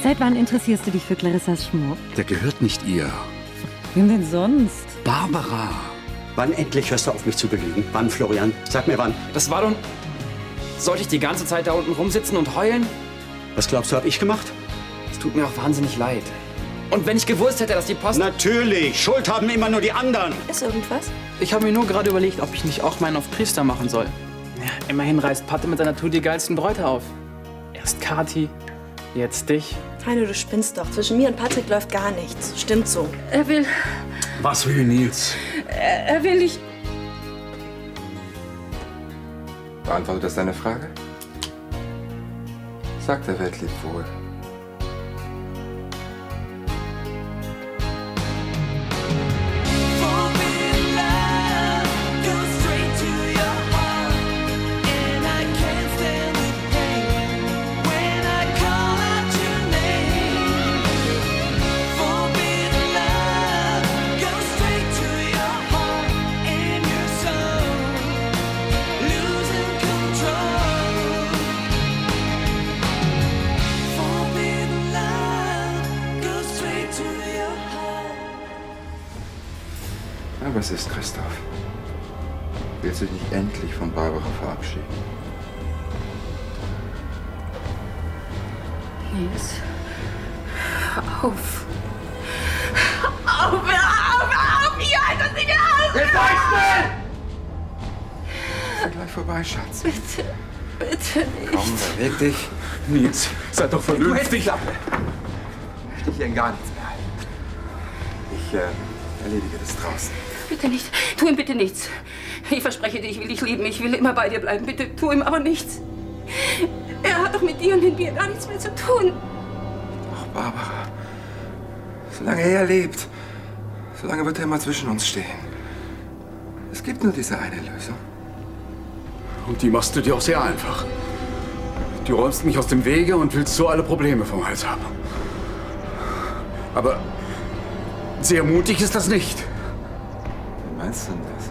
Seit wann interessierst du dich für Clarissas Schmuck? Der gehört nicht ihr. Wem denn sonst? Barbara. Wann endlich hörst du auf, mich zu belügen? Wann, Florian? Sag mir wann. Das war doch... Sollte ich die ganze Zeit da unten rumsitzen und heulen? Was glaubst du, hab ich gemacht? Es tut mir auch wahnsinnig leid. Und wenn ich gewusst hätte, dass die Post... Natürlich! Schuld haben immer nur die anderen! Ist irgendwas? Ich habe mir nur gerade überlegt, ob ich nicht auch meinen auf Priester machen soll. Ja, immerhin reißt Patte mit seiner Tour die geilsten Bräute auf. Erst Kathi, jetzt dich. Heino, du spinnst doch. Zwischen mir und Patrick läuft gar nichts. Stimmt so. Er will... Was will Nils? Er will nicht... Beantwortet das deine Frage? Sagt der Welt lebt wohl. Aber was ist, Christoph? Willst du dich nicht endlich von Barbara verabschieden? Nils, hör auf. Hör auf! Ihr halt das nicht aus! Ist ja gleich vorbei, Schatz. Bitte nicht. Komm, beweg dich. Nils, sei doch vernünftig. Ich dich hier in gar nichts mehr halten. Ich erledige das draußen. Bitte nicht. Tu ihm bitte nichts. Ich verspreche dir, ich will dich lieben. Ich will immer bei dir bleiben. Bitte tu ihm aber nichts. Er hat doch mit dir und mit mir gar nichts mehr zu tun. Ach, Barbara. Solange er lebt, solange wird er immer zwischen uns stehen. Es gibt nur diese eine Lösung. Und die machst du dir auch sehr einfach. Du räumst mich aus dem Wege und willst so alle Probleme vom Hals haben. Aber sehr mutig ist das nicht. Wie meinst du denn das?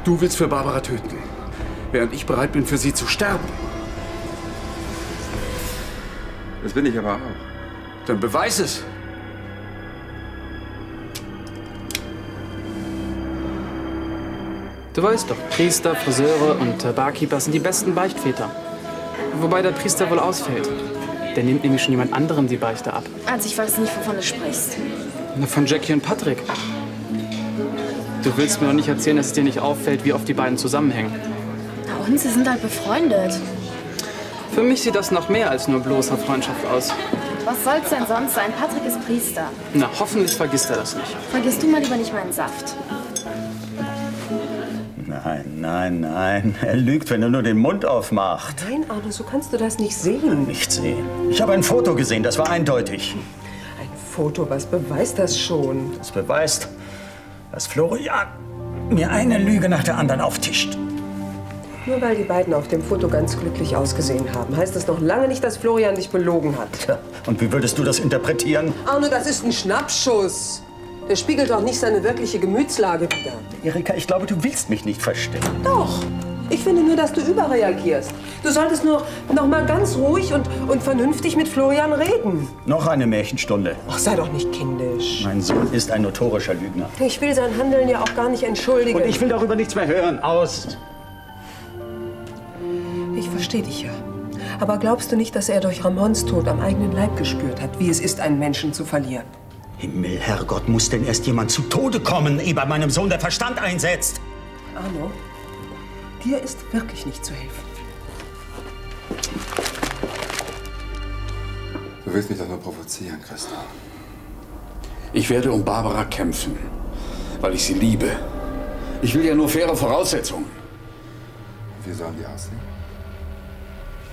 Du willst für Barbara töten, während ich bereit bin, für sie zu sterben. Das bin ich aber auch. Dann beweis es. Du weißt doch, Priester, Friseure und Barkeeper sind die besten Beichtväter. Wobei der Priester wohl ausfällt. Der nimmt nämlich schon jemand anderem die Beichte ab. Also ich weiß nicht, wovon du sprichst. Na, von Jackie und Patrick. Du willst mir doch nicht erzählen, dass es dir nicht auffällt, wie oft die beiden zusammenhängen. Na und? Sie sind halt befreundet. Für mich sieht das noch mehr als nur bloße Freundschaft aus. Was soll's denn sonst sein? Patrick ist Priester. Na, hoffentlich vergisst er das nicht. Vergisst du mal lieber nicht meinen Saft. Nein, nein, nein. Er lügt, wenn er nur den Mund aufmacht. Nein, Arne, so kannst du das nicht sehen. Nicht sehen. Ich habe ein Foto gesehen, das war eindeutig. Ein Foto, was beweist das schon? Das beweist, dass Florian mir eine Lüge nach der anderen auftischt. Nur weil die beiden auf dem Foto ganz glücklich ausgesehen haben, heißt das noch lange nicht, dass Florian dich belogen hat. Tja, und wie würdest du das interpretieren? Arne, das ist ein Schnappschuss. Der spiegelt doch nicht seine wirkliche Gemütslage wider. Erika, ich glaube, du willst mich nicht verstehen. Doch. Ich finde nur, dass du überreagierst. Du solltest nur noch mal ganz ruhig und vernünftig mit Florian reden. Noch eine Märchenstunde. Ach, sei doch nicht kindisch. Mein Sohn ist ein notorischer Lügner. Ich will sein Handeln ja auch gar nicht entschuldigen. Und ich will darüber nichts mehr hören. Aus! Ich verstehe dich ja. Aber glaubst du nicht, dass er durch Ramons Tod am eigenen Leib gespürt hat, wie es ist, einen Menschen zu verlieren? Himmel, Herrgott, muss denn erst jemand zu Tode kommen, ehe bei meinem Sohn der Verstand einsetzt? Arno, dir ist wirklich nicht zu helfen. Du willst mich doch nur provozieren, Christoph. Ich werde um Barbara kämpfen, weil ich sie liebe. Ich will ja nur faire Voraussetzungen. Wie sollen die aussehen?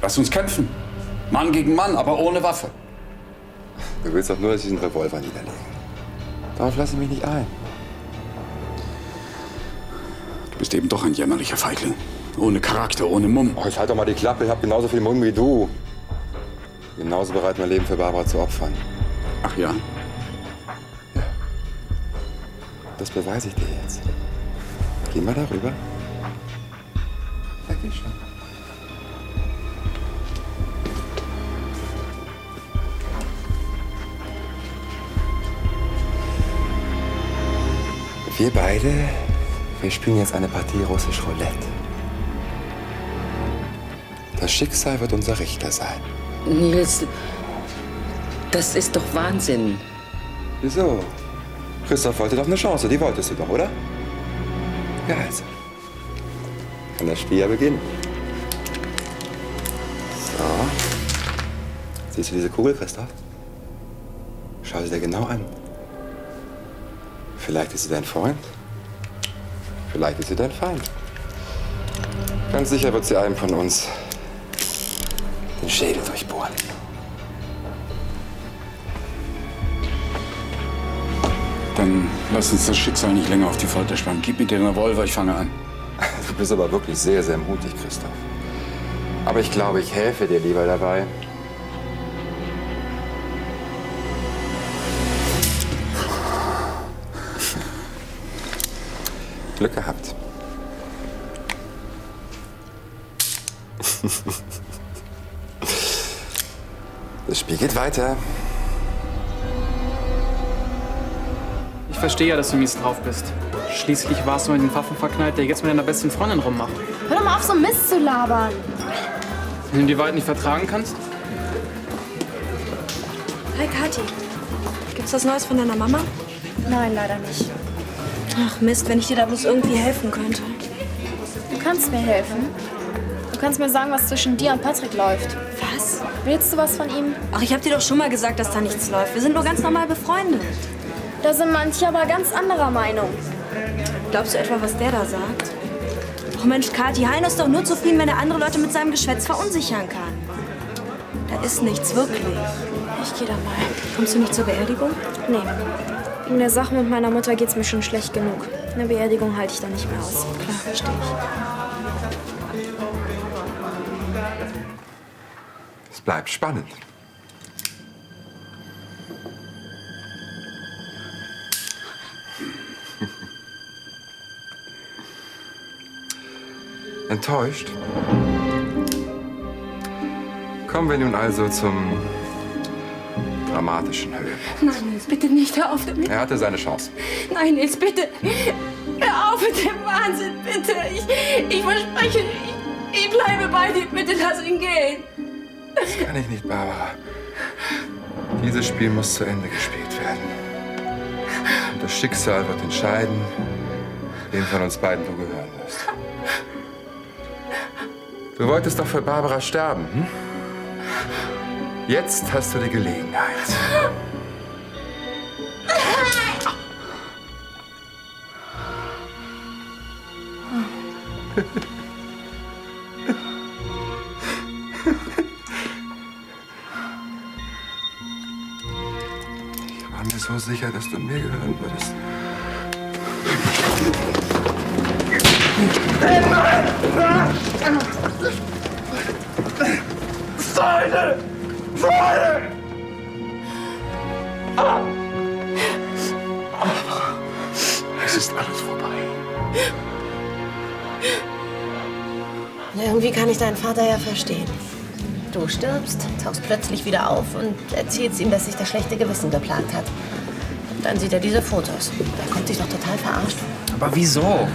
Lass uns kämpfen. Mann gegen Mann, aber ohne Waffe. Du willst doch nur, dass ich den Revolver niederlege. Darauf lasse ich mich nicht ein. Du bist eben doch ein jämmerlicher Feigling. Ohne Charakter, ohne Mumm. Oh, ich halt doch mal die Klappe. Ich hab genauso viel Mumm wie du. Genauso bereit, mein Leben für Barbara zu opfern. Ach ja? Ja. Das beweise ich dir jetzt. Geh mal darüber. Sag dir schon. Wir beide, wir spielen jetzt eine Partie russisch Roulette. Das Schicksal wird unser Richter sein. Nils, das ist doch Wahnsinn. Wieso? Christoph wollte doch eine Chance, die wolltest du doch, oder? Ja, also. Kann das Spiel ja beginnen. So. Siehst du diese Kugel, Christoph? Schau sie dir genau an. Vielleicht ist sie dein Freund. Vielleicht ist sie dein Feind. Ganz sicher wird sie einem von uns den Schädel durchbohren. Dann lass uns das Schicksal nicht länger auf die Folter spannen. Gib mir den Revolver, ich fange an. Du bist aber wirklich sehr, sehr mutig, Christoph. Aber ich glaube, ich helfe dir lieber dabei. Glück gehabt. Das Spiel geht weiter. Ich verstehe ja, dass du mies drauf bist. Schließlich warst du in den Waffen verknallt, der jetzt mit deiner besten Freundin rummacht. Hör doch mal auf, so Mist zu labern. Wenn du die Wahrheit nicht vertragen kannst? Hi, Kathi. Gibt's was Neues von deiner Mama? Nein, leider nicht. Ach Mist, wenn ich dir da bloß irgendwie helfen könnte. Du kannst mir helfen. Du kannst mir sagen, was zwischen dir und Patrick läuft. Was? Willst du was von ihm? Ach, ich hab dir doch schon mal gesagt, dass da nichts läuft. Wir sind nur ganz normal befreundet. Da sind manche aber ganz anderer Meinung. Glaubst du etwa, was der da sagt? Oh Mensch, Kathi, Heino ist doch nur zufrieden, wenn er andere Leute mit seinem Geschwätz verunsichern kann. Da ist nichts, wirklich. Ich geh da mal. Kommst du nicht zur Beerdigung? Nee. Wegen der Sache mit meiner Mutter geht's mir schon schlecht genug. Eine Beerdigung halte ich da nicht mehr aus. Klar, verstehe ich. Es bleibt spannend. Enttäuscht? Kommen wir nun also zum dramatischen Höhepunkt. Nein, Nils, bitte nicht. Hör auf damit. Er hatte seine Chance. Nein, Nils, bitte. Hör auf mit dem Wahnsinn, bitte. Ich verspreche, ich bleibe bei dir. Bitte lass ihn gehen. Das kann ich nicht, Barbara. Dieses Spiel muss zu Ende gespielt werden. Und das Schicksal wird entscheiden, wem von uns beiden du gehören wirst. Du wolltest doch für Barbara sterben, hm? Jetzt hast du die Gelegenheit. Ich war mir so sicher, dass du mir gehören würdest. Seine! Es ist alles vorbei. Irgendwie kann ich deinen Vater ja verstehen. Du stirbst, tauchst plötzlich wieder auf und erzählst ihm, dass sich das schlechte Gewissen geplagt hat. Und dann sieht er diese Fotos. Er kommt sich doch total verarscht. Aber wieso?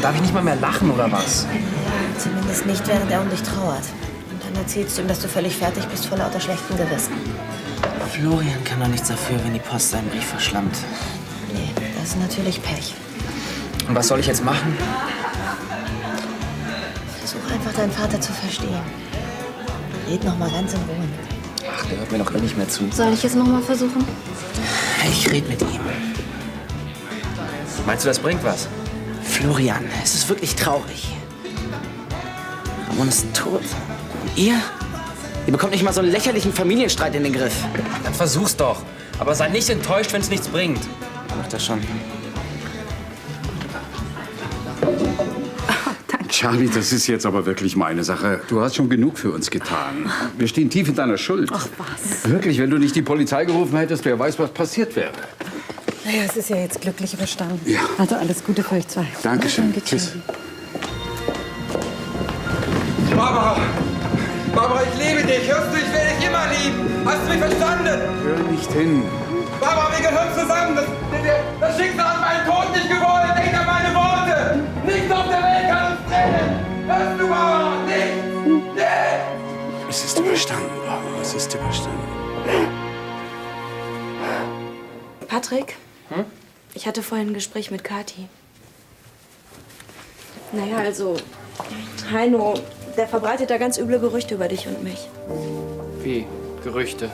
Darf ich nicht mal mehr lachen oder was? Ja, zumindest nicht, während er um dich trauert. Und dann erzählst du ihm, dass du völlig fertig bist vor lauter schlechtem Gewissen. Florian kann doch nichts dafür, wenn die Post seinen Brief verschlammt. Nee, das ist natürlich Pech. Und was soll ich jetzt machen? Versuch einfach, deinen Vater zu verstehen. Red noch mal ganz in Ruhe. Ach, der hört mir doch eh nicht mehr zu. Soll ich es noch mal versuchen? Ich red mit ihm. Meinst du, das bringt was? Florian, es ist wirklich traurig. Ramon ist tot. Und ihr? Ihr bekommt nicht mal so einen lächerlichen Familienstreit in den Griff. Dann versuch's doch. Aber sei nicht enttäuscht, wenn es nichts bringt. Macht das schon. Charlie, das ist jetzt aber wirklich meine Sache. Du hast schon genug für uns getan. Wir stehen tief in deiner Schuld. Ach was. Wirklich, wenn du nicht die Polizei gerufen hättest, wer weiß, was passiert wäre. Naja, es ist ja jetzt glücklich überstanden. Ja. Also alles Gute für euch zwei. Dankeschön. Danke, Tschüss. Barbara! Barbara, ich liebe dich. Hörst du, ich werde dich immer lieben. Hast du mich verstanden? Hör nicht hin. Barbara, wir gehören zusammen. Das Schicksal hat meinen Tod nicht gewollt. Denk an meine Worte. Nichts auf der Welt kann uns trennen. Hörst du, Barbara? Nichts. Nichts. Es ist überstanden, Barbara. Es ist überstanden. Patrick, ich hatte vorhin ein Gespräch mit Kathi. Naja, also, Heino, der verbreitet da ganz üble Gerüchte über dich und mich. Wie? Gerüchte?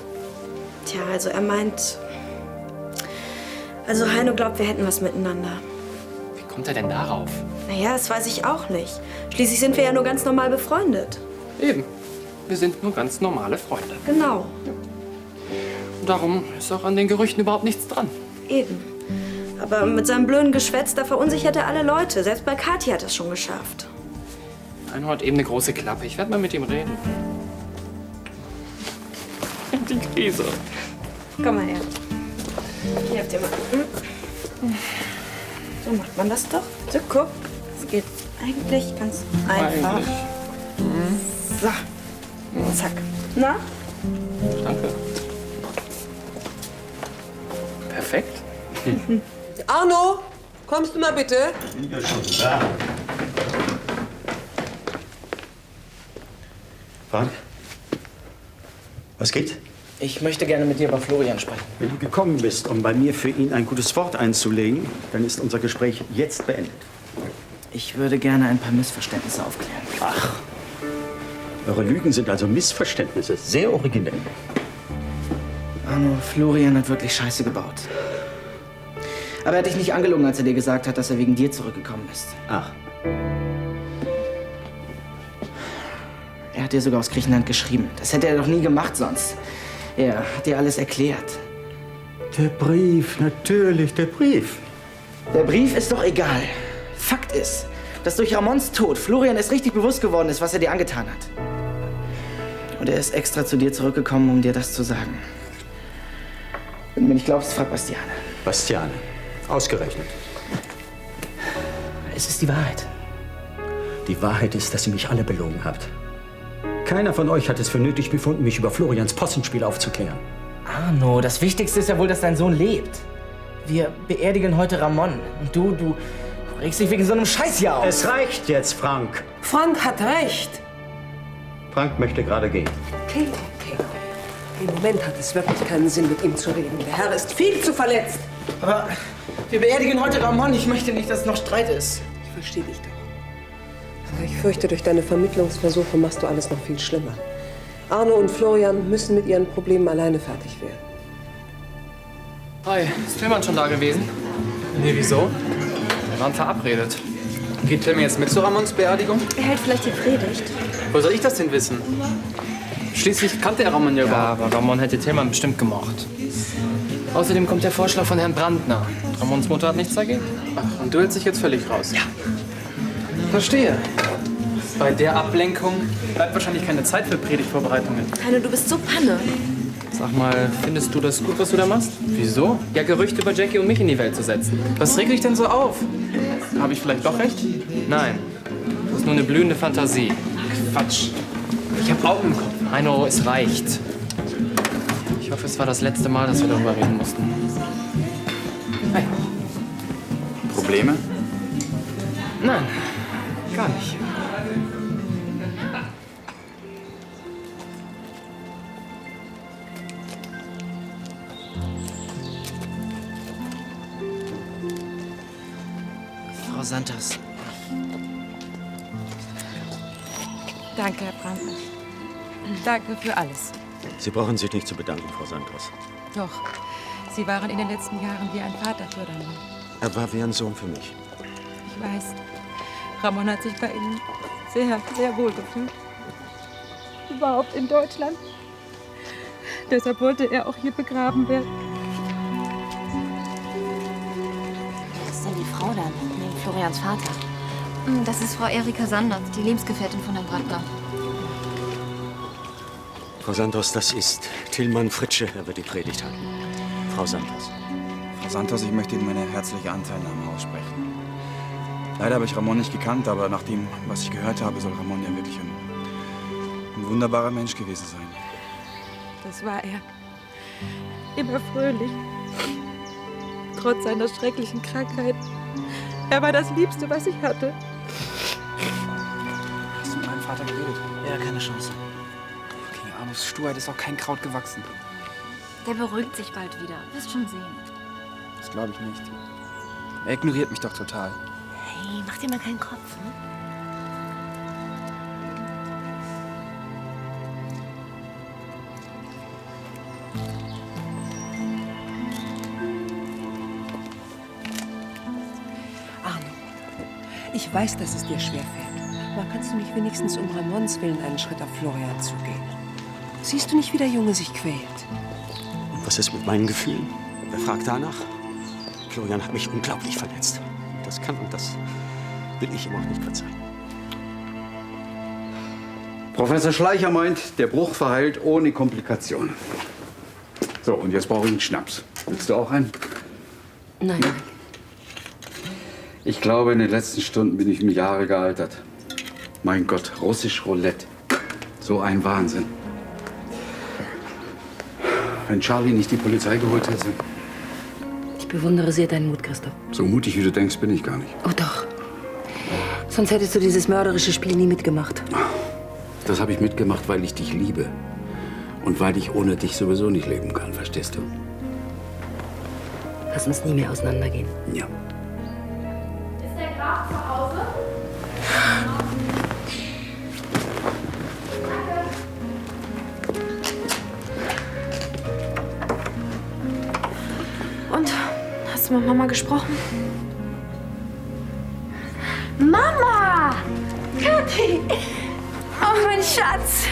Tja, also er meint... Also Heino glaubt, wir hätten was miteinander. Wie kommt er denn darauf? Naja, das weiß ich auch nicht. Schließlich sind wir ja nur ganz normal befreundet. Eben. Wir sind nur ganz normale Freunde. Genau. Und darum ist auch an den Gerüchten überhaupt nichts dran. Eben. Aber mit seinem blöden Geschwätz, da verunsichert er alle Leute. Selbst bei Kathi hat er es schon geschafft. Heino hat eben eine große Klappe. Ich werde mal mit ihm reden. Die Krise. Komm mal her. Ich helf dir mal. So macht man das doch. So, guck. Es geht eigentlich ganz einfach. Eigentlich. So. Zack. Na? Danke. Perfekt. Arno, kommst du mal bitte? Ja, schon da. Frank? Was geht? Ich möchte gerne mit dir über Florian sprechen. Wenn du gekommen bist, um bei mir für ihn ein gutes Wort einzulegen, dann ist unser Gespräch jetzt beendet. Ich würde gerne ein paar Missverständnisse aufklären. Ach, eure Lügen sind also Missverständnisse. Sehr originell. Arno, Florian hat wirklich Scheiße gebaut. Aber er hat dich nicht angelogen, als er dir gesagt hat, dass er wegen dir zurückgekommen ist. Ach. Er hat dir sogar aus Griechenland geschrieben. Das hätte er doch nie gemacht sonst. Er hat dir alles erklärt. Der Brief, natürlich, der Brief. Der Brief ist doch egal. Fakt ist, dass durch Ramons Tod Florian es richtig bewusst geworden ist, was er dir angetan hat. Und er ist extra zu dir zurückgekommen, um dir das zu sagen. Wenn du mir nicht glaubst, frag Bastiane. Bastiane, ausgerechnet. Es ist die Wahrheit. Die Wahrheit ist, dass ihr mich alle belogen habt. Keiner von euch hat es für nötig befunden, mich über Florians Possenspiel aufzuklären. Arno, das Wichtigste ist ja wohl, dass dein Sohn lebt. Wir beerdigen heute Ramon. Und du regst dich wegen so einem Scheiß hier auf. Es reicht jetzt, Frank. Frank hat recht. Frank möchte gerade gehen. Okay. Im Moment hat es wirklich keinen Sinn, mit ihm zu reden. Der Herr ist viel zu verletzt. Aber wir beerdigen heute Ramon. Ich möchte nicht, dass es noch Streit ist. Ich verstehe dich doch. Aber ich fürchte, durch deine Vermittlungsversuche machst du alles noch viel schlimmer. Arno und Florian müssen mit ihren Problemen alleine fertig werden. Hi, ist Tillmann schon da gewesen? Nee, wieso? Wir waren verabredet. Geht Tillmann jetzt mit zu Ramons Beerdigung? Er hält vielleicht die Predigt. Wo soll ich das denn wissen? Schließlich kannte er Ramon ja überhaupt. Aber Ramon hätte Tillmann bestimmt gemocht. Außerdem kommt der Vorschlag von Herrn Brandner. Ramons Mutter hat nichts dagegen. Ach, und du hältst dich jetzt völlig raus? Ja. Verstehe. Bei der Ablenkung bleibt wahrscheinlich keine Zeit für Predigtvorbereitungen. Heino, du bist so Panne. Sag mal, findest du das gut, was du da machst? Wieso? Ja, Gerüchte über Jackie und mich in die Welt zu setzen. Was regt dich denn so auf? Habe ich vielleicht doch recht? Nein. Das ist nur eine blühende Fantasie. Quatsch. Ich habe Augen im Kopf. Heino, es reicht. Ich hoffe, es war das letzte Mal, dass wir darüber reden mussten. Hi. Probleme? Nein, gar nicht. Frau Santos. Danke, Herr Brandner. Danke für alles. Sie brauchen sich nicht zu bedanken, Frau Santos. Doch, Sie waren in den letzten Jahren wie ein Vater für Ramon. Er war wie ein Sohn für mich. Ich weiß, Ramon hat sich bei Ihnen sehr, sehr wohl gefühlt. Überhaupt in Deutschland. Deshalb wollte er auch hier begraben werden. Wer ist denn die Frau dann? Neben Florians Vater. Das ist Frau Erika Sandert, die Lebensgefährtin von Herrn Brandner. Frau Santos, das ist Tillmann Fritsche. Er wird die Predigt halten. Frau Santos. Frau Santos, ich möchte Ihnen meine herzliche Anteilnahme aussprechen. Leider habe ich Ramon nicht gekannt, aber nach dem, was ich gehört habe, soll Ramon ja wirklich ein wunderbarer Mensch gewesen sein. Das war er. Immer fröhlich, Trotz seiner schrecklichen Krankheit. Er war das Liebste, was ich hatte. Hast du mit meinem Vater geredet? Ja, keine Chance. Okay, Arnos Sturheit ist auch kein Kraut gewachsen. Der beruhigt sich bald wieder. Wirst schon sehen. Das glaube ich nicht. Er ignoriert mich doch total. Hey, mach dir mal keinen Kopf, ne? Arno, ich weiß, dass es dir schwerfällt. Aber kannst du nicht wenigstens um Ramons Willen einen Schritt auf Florian zugehen? Siehst du nicht, wie der Junge sich quält? Und was ist mit meinen Gefühlen? Wer fragt danach? Florian hat mich unglaublich verletzt. Das kann und das will ich ihm auch nicht verzeihen. Professor Schleicher meint, der Bruch verheilt ohne Komplikationen. So, und jetzt brauche ich einen Schnaps. Willst du auch einen? Nein. Ich glaube, in den letzten Stunden bin ich um Jahre gealtert. Mein Gott, russisch Roulette. So ein Wahnsinn. Wenn Charlie nicht die Polizei geholt hätte. Ich bewundere sehr deinen Mut, Christoph. So mutig, wie du denkst, bin ich gar nicht. Oh doch. Sonst hättest du dieses mörderische Spiel nie mitgemacht. Das habe ich mitgemacht, weil ich dich liebe. Und weil ich ohne dich sowieso nicht leben kann, verstehst du? Lass uns nie mehr auseinandergehen. Ja. Ist der Graf zu Hause? Und? Hast du mit Mama gesprochen? Mama! Kathi! Oh, mein Schatz!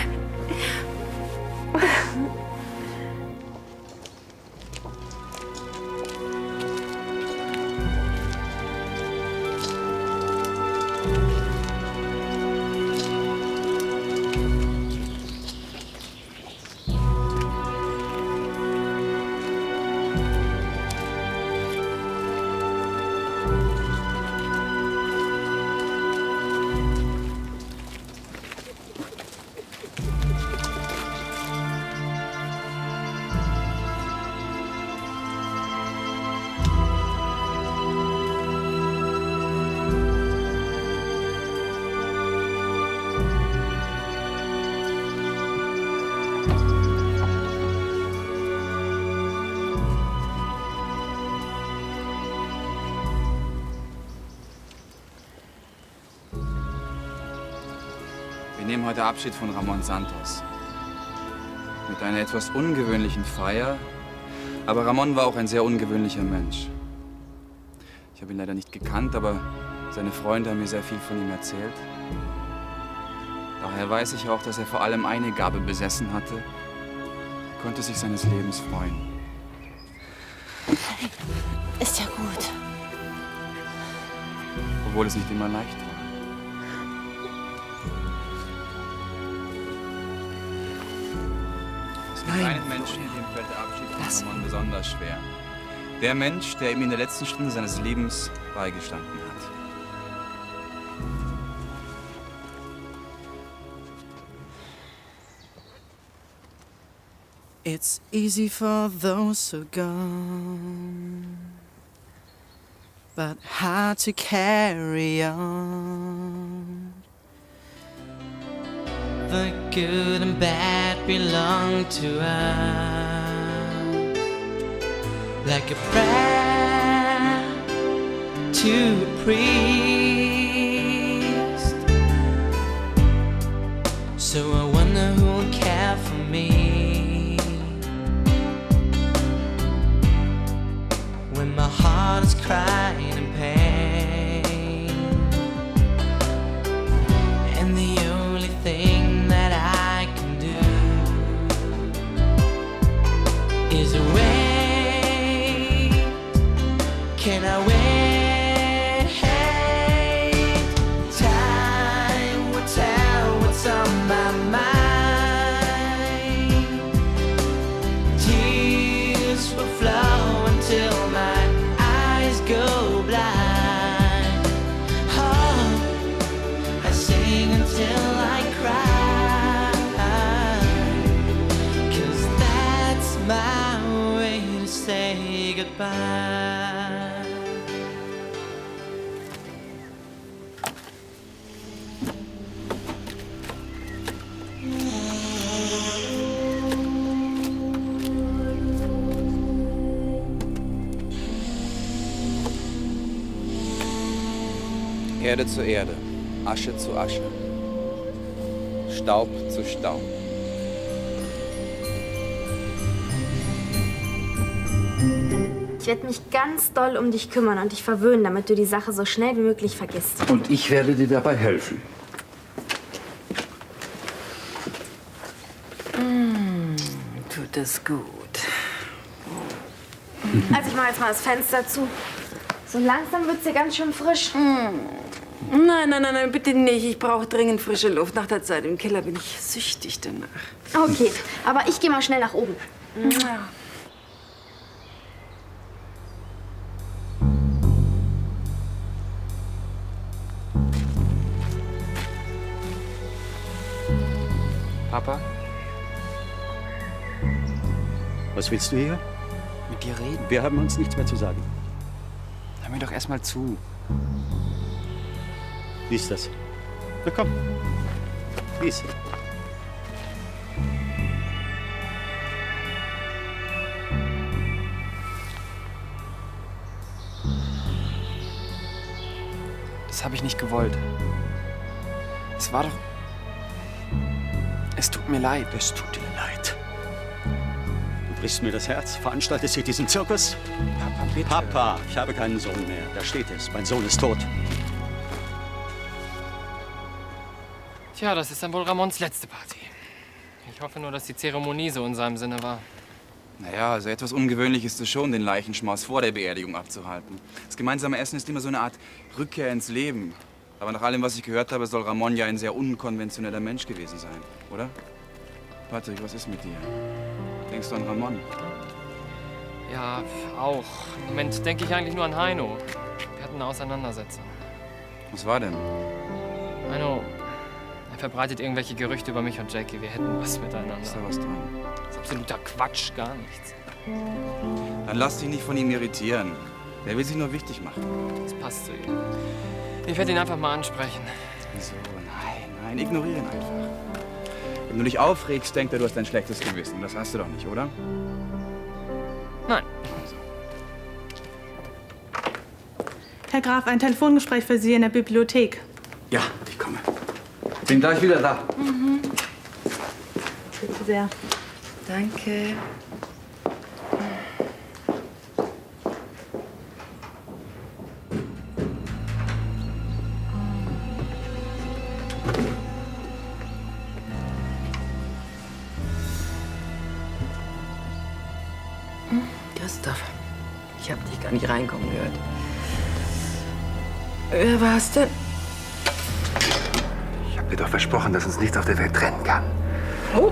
Wir nehmen heute Abschied von Ramon Santos. Mit einer etwas ungewöhnlichen Feier. Aber Ramon war auch ein sehr ungewöhnlicher Mensch. Ich habe ihn leider nicht gekannt, aber seine Freunde haben mir sehr viel von ihm erzählt. Daher weiß ich auch, dass er vor allem eine Gabe besessen hatte. Er konnte sich seines Lebens freuen. Ist ja gut. Obwohl es nicht immer leicht war. Es gibt einen Menschen, dem fällt der Abschied von Ramon besonders schwer. Der Mensch, der ihm in der letzten Stunde seines Lebens beigestanden hat. It's easy for those who are gone, but hard to carry on. The good and bad belong to us, like a prayer to a priest. So I wonder who will care for me when my heart is crying in pain, and the only thing that I can do is wait. Can I wait? Time will tell what's on my mind. Tears will flow until my eyes go blind. Erde zu Erde, Asche zu Asche, Staub zu Staub. Ich werde mich ganz doll um dich kümmern und dich verwöhnen, damit du die Sache so schnell wie möglich vergisst. Und ich werde dir dabei helfen. Tut das gut. Also ich mache jetzt mal das Fenster zu. So langsam wird's hier ganz schön frisch. Nein, nein, nein, nein, bitte nicht. Ich brauche dringend frische Luft. Nach der Zeit im Keller bin ich süchtig danach. Okay, aber ich gehe mal schnell nach oben. Papa? Was willst du hier? Mit dir reden? Wir haben uns nichts mehr zu sagen. Hör mir doch erst mal zu. Lies das. Na komm. Lies. Das habe ich nicht gewollt. Es war doch... Es tut mir leid. Es tut dir leid. Du brichst mir das Herz, veranstaltest hier diesen Zirkus? Papa, bitte. Papa, ich habe keinen Sohn mehr. Da steht es. Mein Sohn ist tot. Tja, das ist dann wohl Ramons letzte Party. Ich hoffe nur, dass die Zeremonie so in seinem Sinne war. Naja, also etwas ungewöhnlich ist es schon, den Leichenschmaus vor der Beerdigung abzuhalten. Das gemeinsame Essen ist immer so eine Art Rückkehr ins Leben. Aber nach allem, was ich gehört habe, soll Ramon ja ein sehr unkonventioneller Mensch gewesen sein, oder? Patrick, was ist mit dir? Denkst du an Ramon? Ja, auch. Im Moment denke ich eigentlich nur an Heino. Wir hatten eine Auseinandersetzung. Was war denn? Heino, er verbreitet irgendwelche Gerüchte über mich und Jackie. Wir hätten was miteinander. Ist da was dran? Das ist absoluter Quatsch, gar nichts. Dann lass dich nicht von ihm irritieren. Der will sich nur wichtig machen. Das passt zu ihm. Ich werde ihn einfach mal ansprechen. Wieso? Nein, ignoriere ihn einfach. Wenn du dich aufregst, denkt er, du hast ein schlechtes Gewissen. Das hast du doch nicht, oder? Nein. Herr Graf, ein Telefongespräch für Sie in der Bibliothek. Ja, ich komme. Bin gleich wieder da. Bitte sehr. Danke. Christoph, ich habe dich gar nicht reinkommen gehört. Wer war's denn? Ich hab dir doch versprochen, dass uns nichts auf der Welt trennen kann. Oh.